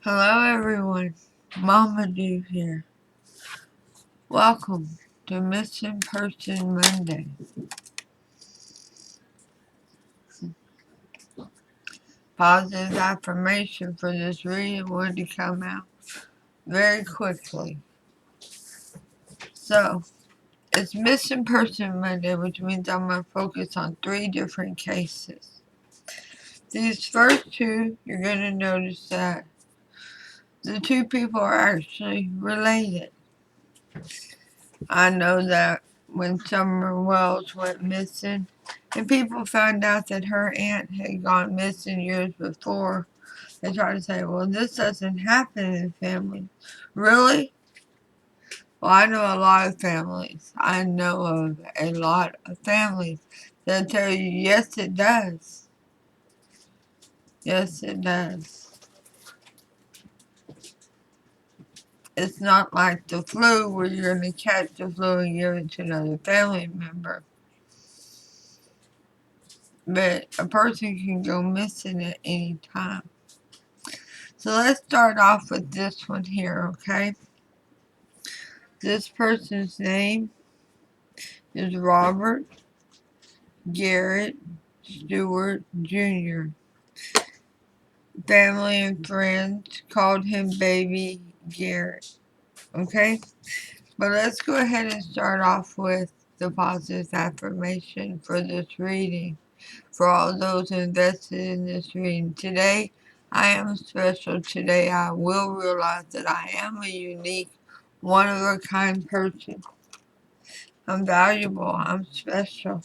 Hello everyone, Mama Do here. Welcome to Missing Person Monday. Positive affirmation for this reading wanted to come out very quickly. So, it's Missing Person Monday, which means I'm going to focus on 3 different cases. These first 2, you're going to notice that the 2 people are actually related. I know that when Summer Wells went missing, and people found out that her aunt had gone missing years before, they tried to say, well, this doesn't happen in families. Really? Well, I know a lot of families. I know of a lot of families that tell you, yes, it does. Yes, it does. It's not like the flu where you're going to catch the flu and give it to another family member. But a person can go missing at any time. So let's start off with this one here, okay? This person's name is Robert Garrett Stewart Jr. Family and friends called him Baby Garrett, okay? But let's go ahead and start off with the positive affirmation for this reading. For all those invested in this reading today, I am special. Today I will realize that I am a unique, one-of-a-kind person. I'm valuable. I'm special.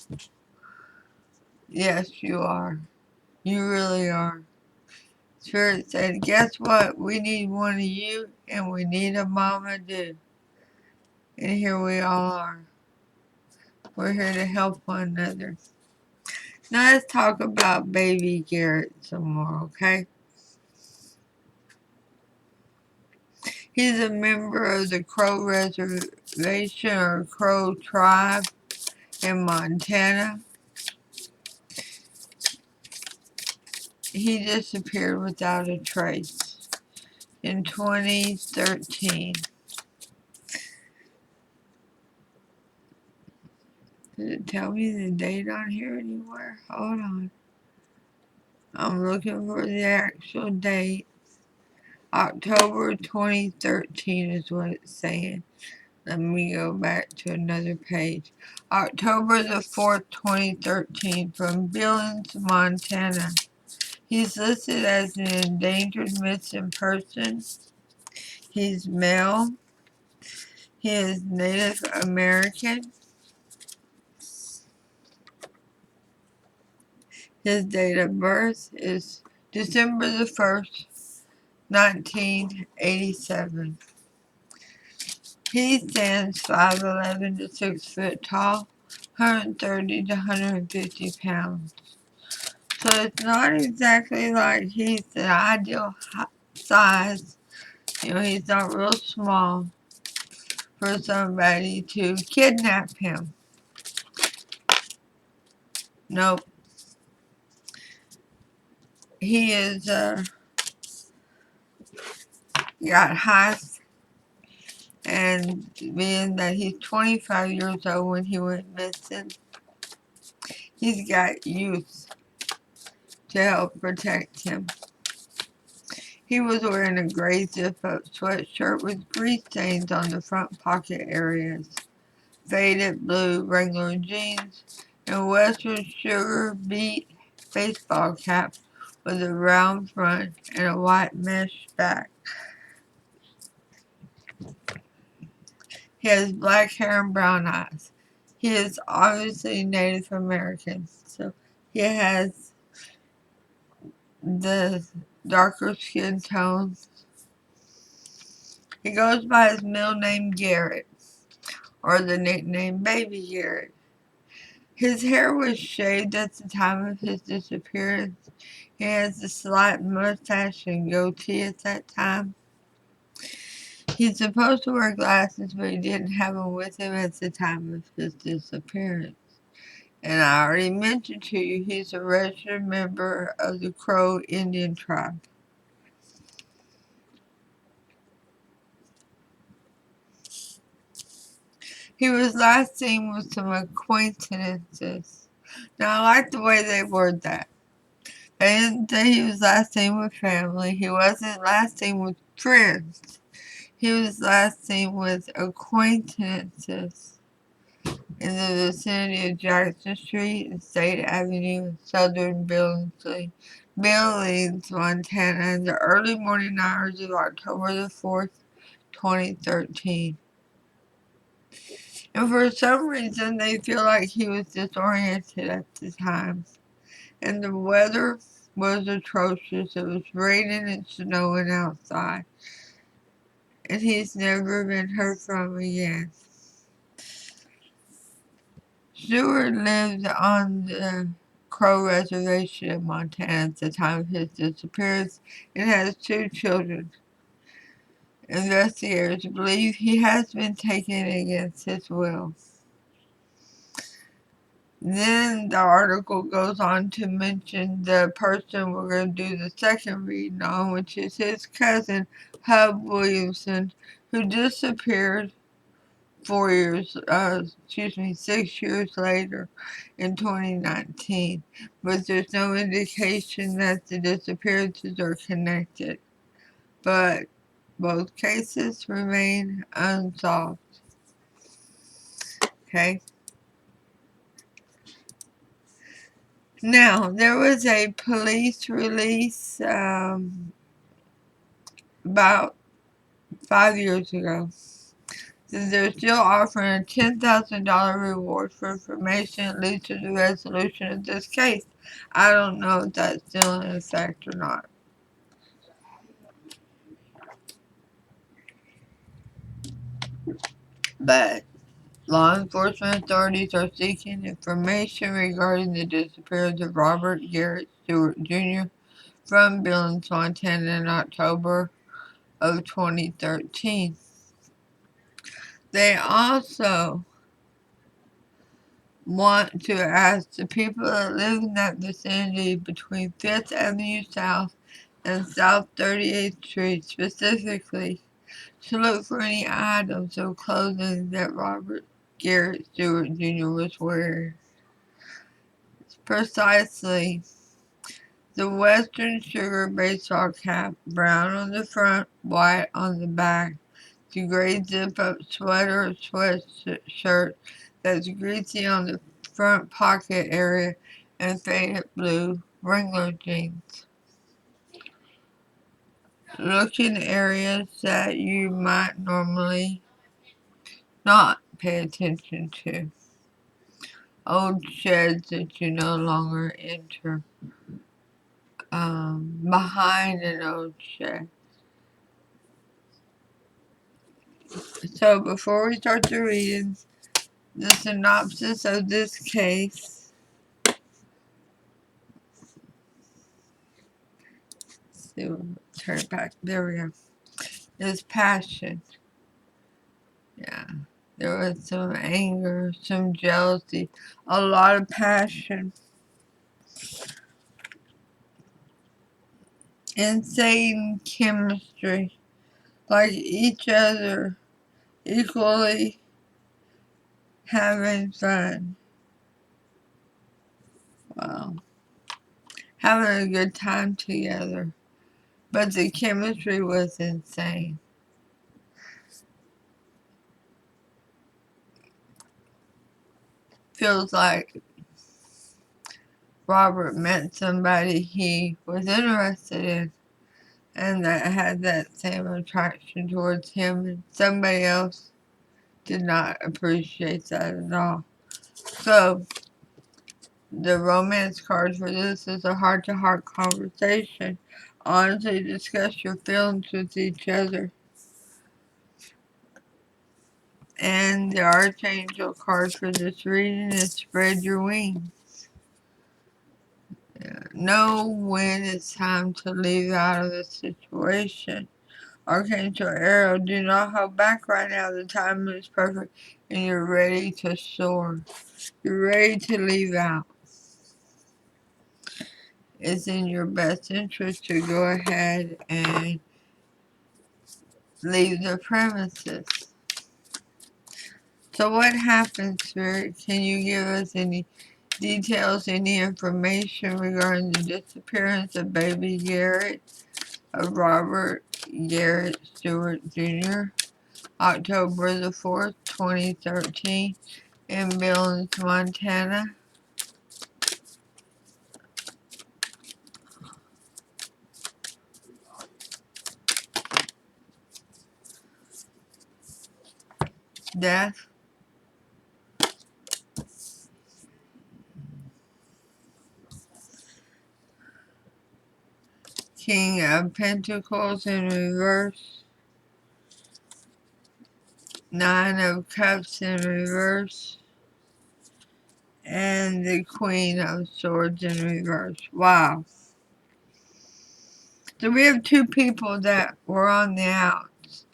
Yes, you are. You really are. Spirit said, guess what? We need one of you, and we need a Mama Do. And here we all are. We're here to help one another. Now let's talk about Baby Garrett some more, okay? He's a member of the Crow Reservation or Crow Tribe in Montana. He disappeared without a trace in 2013. Does it tell me the date on here anywhere? Hold on. I'm looking for the actual date. October 2013 is what it's saying. Let me go back to another page. October the 4th, 2013 from Billings, Montana. He's listed as an endangered missing person. He's male. He is Native American. His date of birth is December the 1st, 1987. He stands 5'11" to 6 foot tall, 130 to 150 pounds. So it's not exactly like he's the ideal size. You know, he's not real small for somebody to kidnap him. Nope. He is got height, and being that he's 25 years old when he went missing, he's got youth to help protect him. He was wearing a gray zip-up sweatshirt with grease stains on the front pocket areas, faded blue Wrangler jeans, and Western sugar beet baseball cap with a round front and a white mesh back. He has black hair and brown eyes. He is obviously Native American, so he has the darker skin tones. He goes by his middle name Garrett, or the nickname Baby Garrett. His hair was shaved at the time of his disappearance. He has a slight mustache and goatee at that time. He's supposed to wear glasses, but he didn't have them with him at the time of his disappearance. And I already mentioned to you, he's a registered member of the Crow Indian tribe. He was last seen with some acquaintances. Now, I like the way they word that. They didn't say he was last seen with family. He wasn't last seen with friends. He was last seen with acquaintances in the vicinity of Jackson Street and State Avenue in southern Billings, Montana, in the early morning hours of October the 4th, 2013. And for some reason, they feel like he was disoriented at the time. And the weather was atrocious. It was raining and snowing outside. And he's never been heard from again. Stewart lived on the Crow Reservation in Montana at the time of his disappearance and has 2 children. Investigators believe he has been taken against his will. Then the article goes on to mention the person we're going to do the second reading on, which is his cousin, Hub Williamson, who disappeared 6 years later in 2019. But there's no indication that the disappearances are connected. But both cases remain unsolved. Okay? Now, there was a police release about 5 years ago. They're still offering a $10,000 reward for information that leads to the resolution of this case. I don't know if that's still in effect or not. But law enforcement authorities are seeking information regarding the disappearance of Robert Garrett Stewart Jr. from Billings, Montana in October of 2013. They also want to ask the people that live in that vicinity between 5th Avenue South and South 38th Street specifically to look for any items of clothing that Robert Garrett Stewart Jr. was wearing. Precisely the Western Sugar baseball cap, brown on the front, white on the back, the gray zip-up sweater or sweatshirt that's greasy on the front pocket area, and faded blue Wrangler jeans. Look in areas that you might normally not pay attention to. Old sheds that you no longer enter. Behind an old shed. So before we start the reading, the synopsis of this case. Let's see, we'll turn it back. There we go. Is passion. Yeah. There was some anger, some jealousy, a lot of passion. Insane chemistry. Like each other, equally having fun. Wow. Having a good time together. But the chemistry was insane. Feels like Robert met somebody he was interested in and that had that same attraction towards him, and somebody else did not appreciate that at all. So, the romance card for this is a heart-to-heart conversation. Honestly discuss your feelings with each other. And the Archangel card for this reading is spread your wings. Know when it's time to leave out of the situation. Archangel Arrow, do not hold back right now. The time is perfect and you're ready to soar. You're ready to leave out. It's in your best interest to go ahead and leave the premises. So what happened, Spirit? Can you give us any details, any information regarding the disappearance of baby Garrett, of Robert Garrett Stewart Jr., October the 4th, 2013, in Billings, Montana? Death, King of Pentacles in reverse, Nine of Cups in reverse, and the Queen of Swords in reverse. Wow. So we have two people that were on the outs,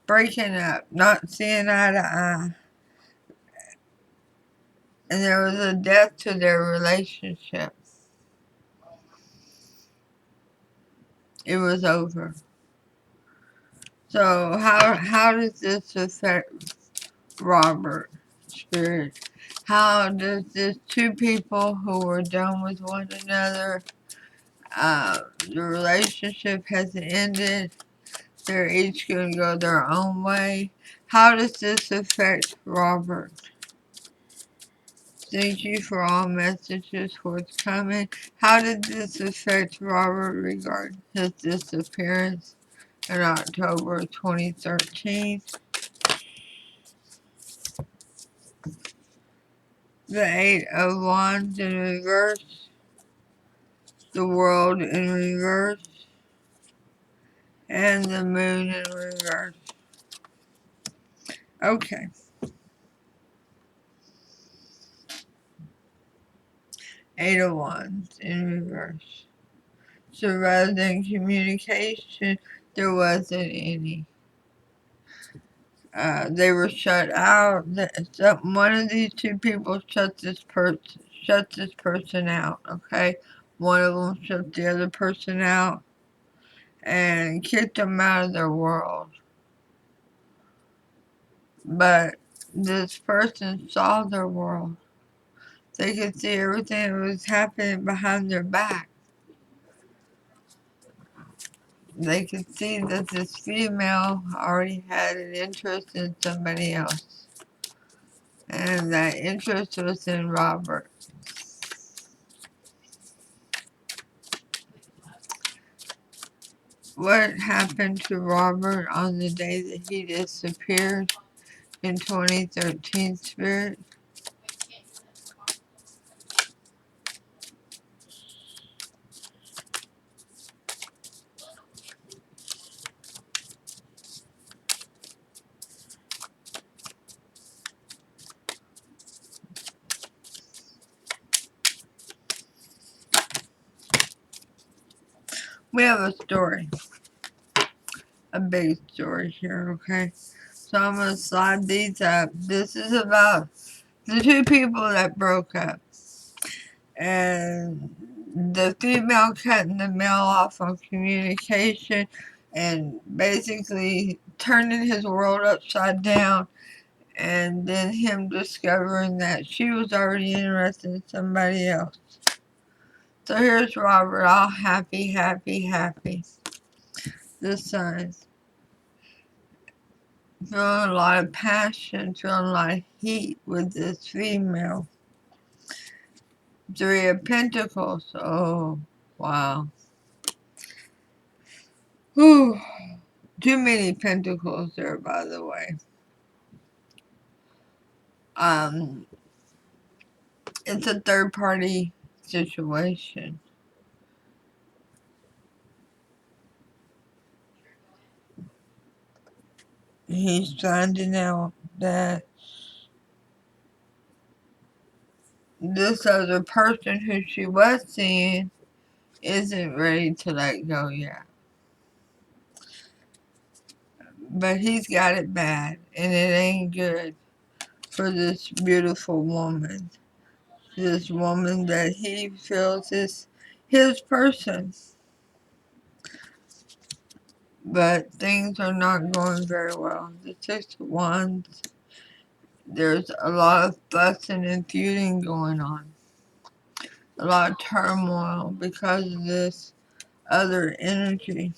breaking up, not seeing eye to eye. And there was a death to their relationship. It was over. So how does this affect Robert, Spirit? How does this two people who were done with one another, the relationship has ended, they're each going to go their own way. How does this affect Robert? Thank you for all messages forthcoming. How did this affect Robert regarding his disappearance in October 2013? The Eight of Wands in reverse, the World in reverse, and the Moon in reverse. Okay. Eight of Wands in reverse. So rather than communication, there wasn't any. They were shut out. One of these two people shut this person out. Okay, one of them shut the other person out and kicked them out of their world. But this person saw their world. They could see everything that was happening behind their back. They could see that this female already had an interest in somebody else. And that interest was in Robert. What happened to Robert on the day that he disappeared in 2013, Spirit? We have a story. A big story here, okay? So I'm going to slide these up. This is about the two people that broke up. And the female cutting the male off on communication and basically turning his world upside down, and then him discovering that she was already interested in somebody else. So here's Robert, all happy, happy, happy. The Sun. Feeling a lot of passion, feeling a lot of heat with this female. Three of Pentacles. Oh, wow. Whew. Too many pentacles there, by the way. It's a third party situation. He's finding out that this other person who she was seeing isn't ready to let go yet. But he's got it bad, and it ain't good for this beautiful woman. This woman that he feels is his person. But things are not going very well. The Six of Wands there's a lot of fussing and feuding going on. A lot of turmoil because of this other energy.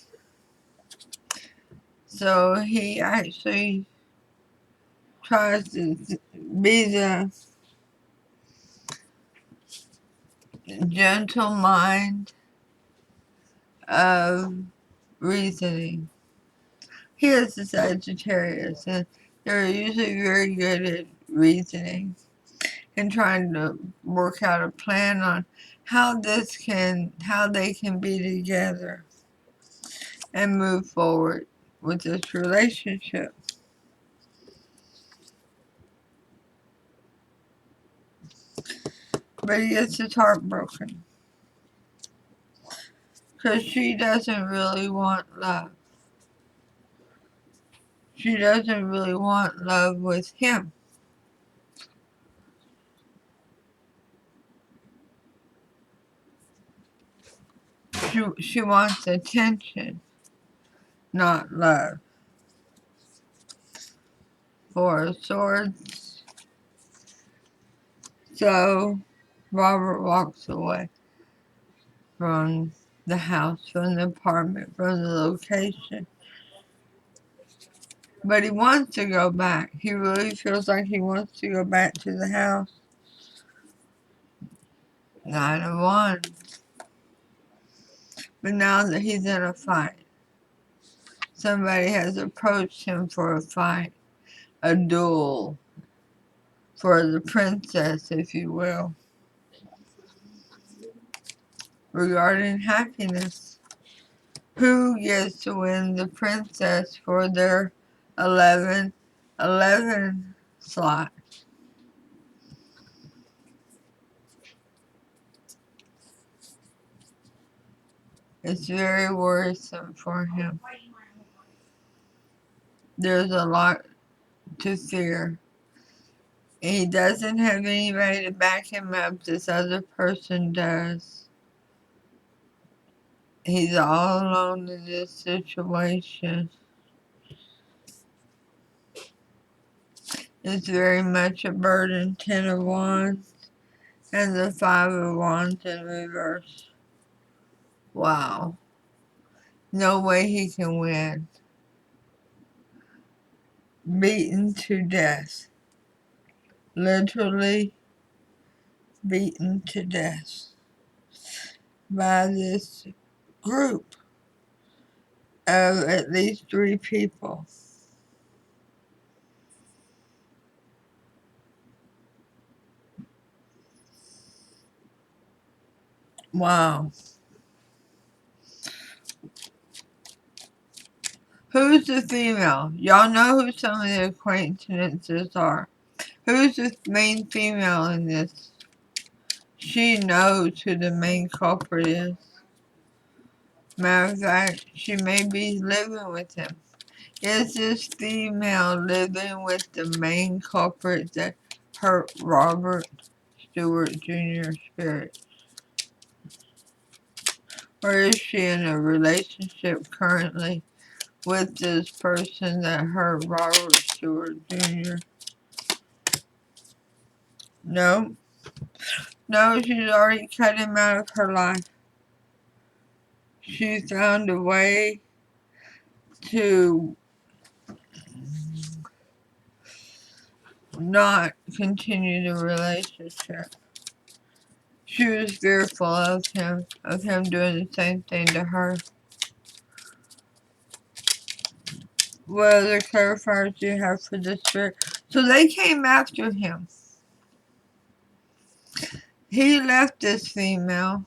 So he actually tries to be the gentle mind of reasoning. He is a Sagittarius, and they're usually very good at reasoning and trying to work out a plan on how they can be together and move forward with this relationship. But he gets his heart broken because she doesn't really want love. She doesn't really want love with him. She wants attention, not love. Four of Swords. So Robert walks away from the house, from the apartment, from the location. But he wants to go back. He really feels like he wants to go back to the house. Nine of Wands. But now that he's in a fight, somebody has approached him for a fight, a duel, for the princess, if you will, regarding happiness. Who gets to win the princess for their 11 slot? It's very worrisome for him. There's a lot to fear. He doesn't have anybody to back him up. This other person does. He's all alone in this situation. It's very much a burden. 10 of Wands and the 5 of Wands in reverse. Wow. No way he can win. Beaten to death. Literally beaten to death by this group of at least 3 people. Wow. Who's the female? Y'all know who some of the acquaintances are. Who's the main female in this? She knows who the main culprit is. Matter of fact, she may be living with him. Is this female living with the main culprit that hurt Robert Stewart Jr. spirit? Or is she in a relationship currently with this person that hurt Robert Stewart Jr.? No. No, she's already cut him out of her life. She found a way to not continue the relationship. She was fearful of him doing the same thing to her. What other clarifiers do you have for this spirit? So they came after him. He left this female,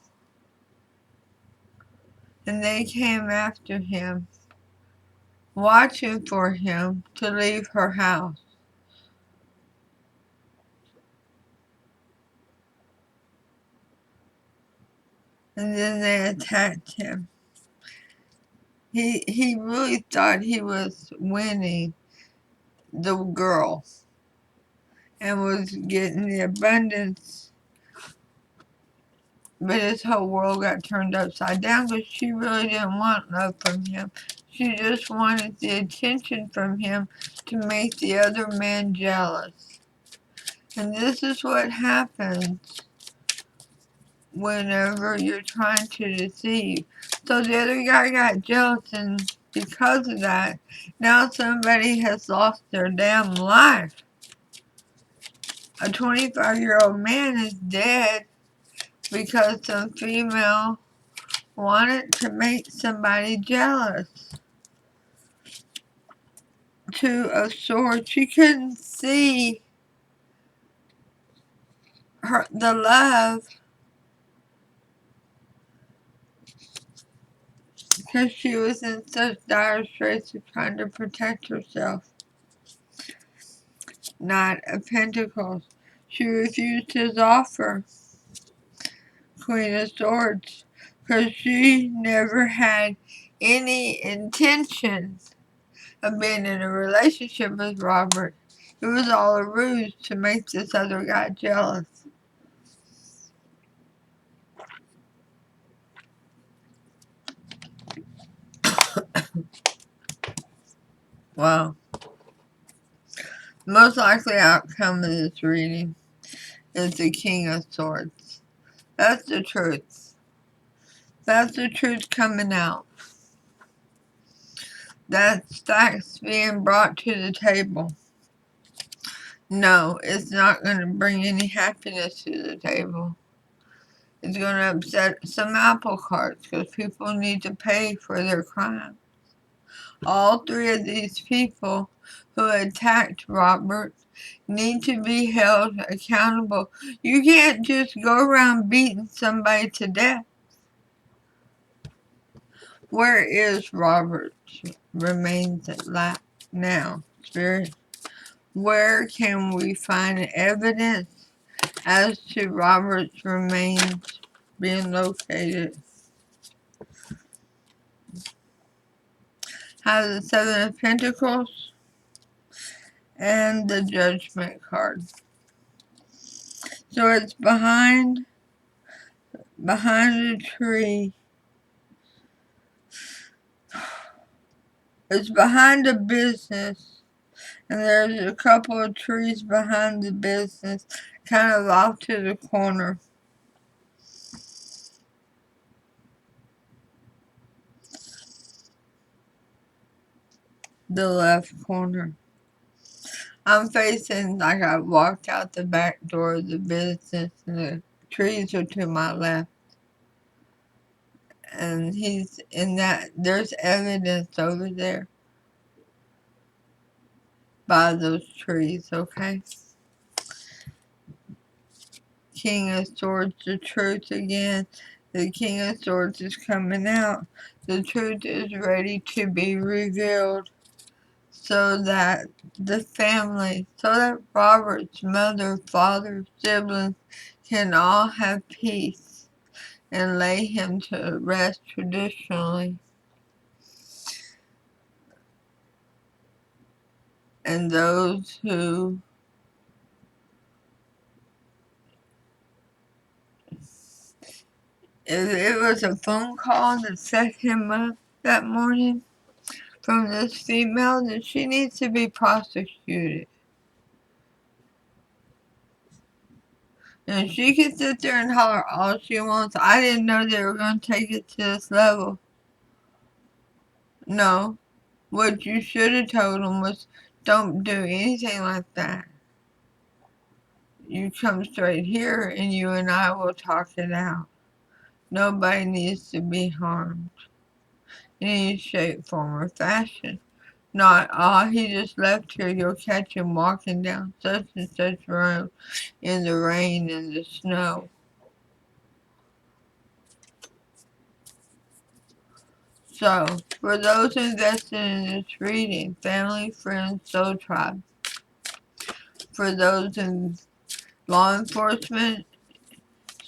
and they came after him, watching for him to leave her house. And then they attacked him. He really thought he was winning the girl and was getting the abundance, but his whole world got turned upside down because she really didn't want love from him. She just wanted the attention from him to make the other man jealous. And this is what happens whenever you're trying to deceive. So the other guy got jealous, and because of that, now somebody has lost their damn life. A 25-year-old man is dead because some female wanted to make somebody jealous. Two of Swords. She couldn't see the love because she was in such dire straits of trying to protect herself. Knight of Pentacles. She refused his offer. Queen of Swords. Because she never had any intention of being in a relationship with Robert. It was all a ruse to make this other guy jealous. Wow. Most likely outcome of this reading is the King of Swords. That's the truth. That's the truth coming out. That's facts being brought to the table. No, it's not going to bring any happiness to the table. It's going to upset some apple carts because people need to pay for their crime. All three of these people who attacked Robert need to be held accountable. You can't just go around beating somebody to death. Where is Robert's remains now, Spirit? Where can we find evidence as to Robert's remains being located? Have the Seven of Pentacles and the Judgment card. So it's behind a tree. It's behind a business, and there's a couple of trees behind the business, kind of off to the corner. The left corner. I'm facing like I walked out the back door of the business, and the trees are to my left. And he's in that, there's evidence over there by those trees, okay? King of Swords, the truth again. The King of Swords is coming out. The truth is ready to be revealed so that the family, so that Robert's mother, father, siblings can all have peace and lay him to rest traditionally. And those who if it was a phone call that set him up that morning from this female, then she needs to be prosecuted. And she can sit there and holler all she wants. I didn't know they were going to take it to this level. No. What you should have told them was, don't do anything like that. You come straight here and you and I will talk it out. Nobody needs to be harmed in any shape, form, or fashion. Not, he just left here, you'll catch him walking down such and such road in the rain and the snow. So, for those invested in this reading, family, friends, soul tribe, for those in law enforcement,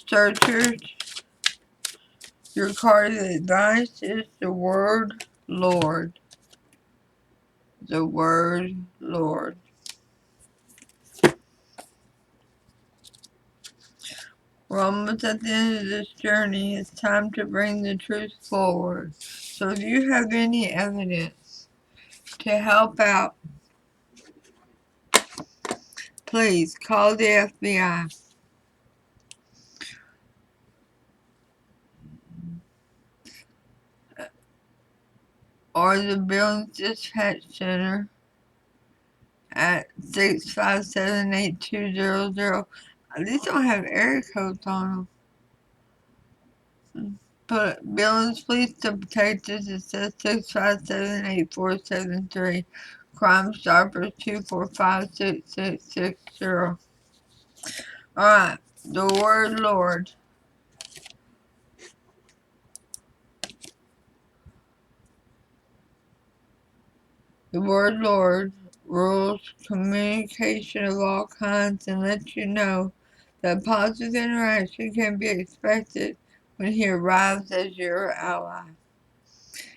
searchers, your card of advice is the word Lord. The word Lord. We're almost at the end of this journey. It's time to bring the truth forward. So if you have any evidence to help out please call the FBI or the Billings Dispatch Center at 657-8200. These don't have area codes on them. But Billings Police Detectives, it says 657-8473. Crime Stoppers 245-6660. Alright, the word Lord. The word Lord rules communication of all kinds and lets you know that positive interaction can be expected when he arrives as your ally.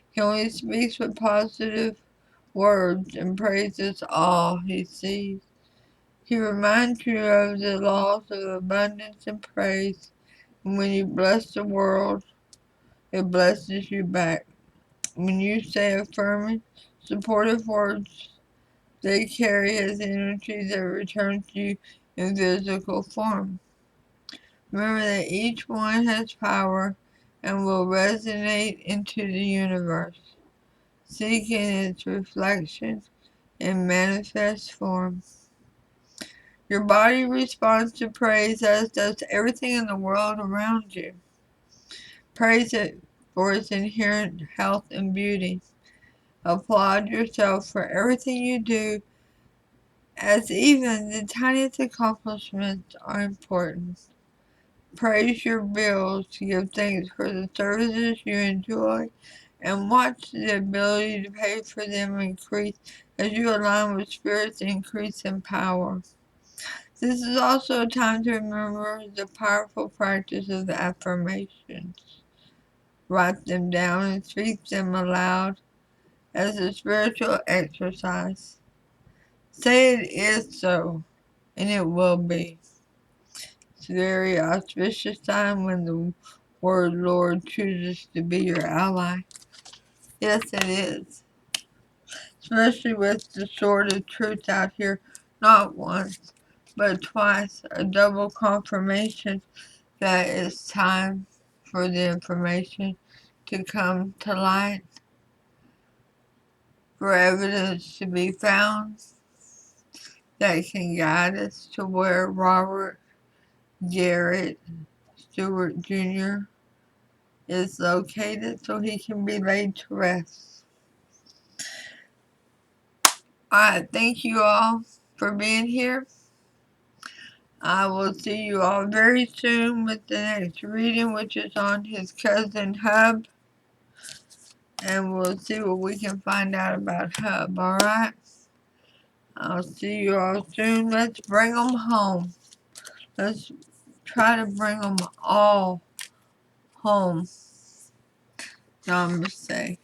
He only speaks with positive words and praises all he sees. He reminds you of the laws of abundance and praise, and when you bless the world, it blesses you back. When you say affirming, supportive words, they carry his energy that returns to you in physical form. Remember that each one has power and will resonate into the universe, seeking its reflection in manifest form. Your body responds to praise as does everything in the world around you. Praise it for its inherent health and beauty. Applaud yourself for everything you do, as even the tiniest accomplishments are important. Praise your bills, give thanks for the services you enjoy, and watch the ability to pay for them increase as you align with Spirit's increase in power. This is also a time to remember the powerful practice of the affirmations. Write them down and speak them aloud as a spiritual exercise. Say it is so, and it will be. It's a very auspicious time when the word Lord chooses to be your ally. Yes, it is. Especially with the sword of truth out here, not once, but twice, a double confirmation that it's time for the information to come to light, for evidence to be found that can guide us to where Robert Garrett Stewart Jr. is located so he can be laid to rest. Alright, thank you all for being here. I will see you all very soon with the next reading, which is on his cousin Hub. And we'll see what we can find out about Hub, alright? I'll see you all soon. Let's bring them home. Let's try to bring them all home. Namaste.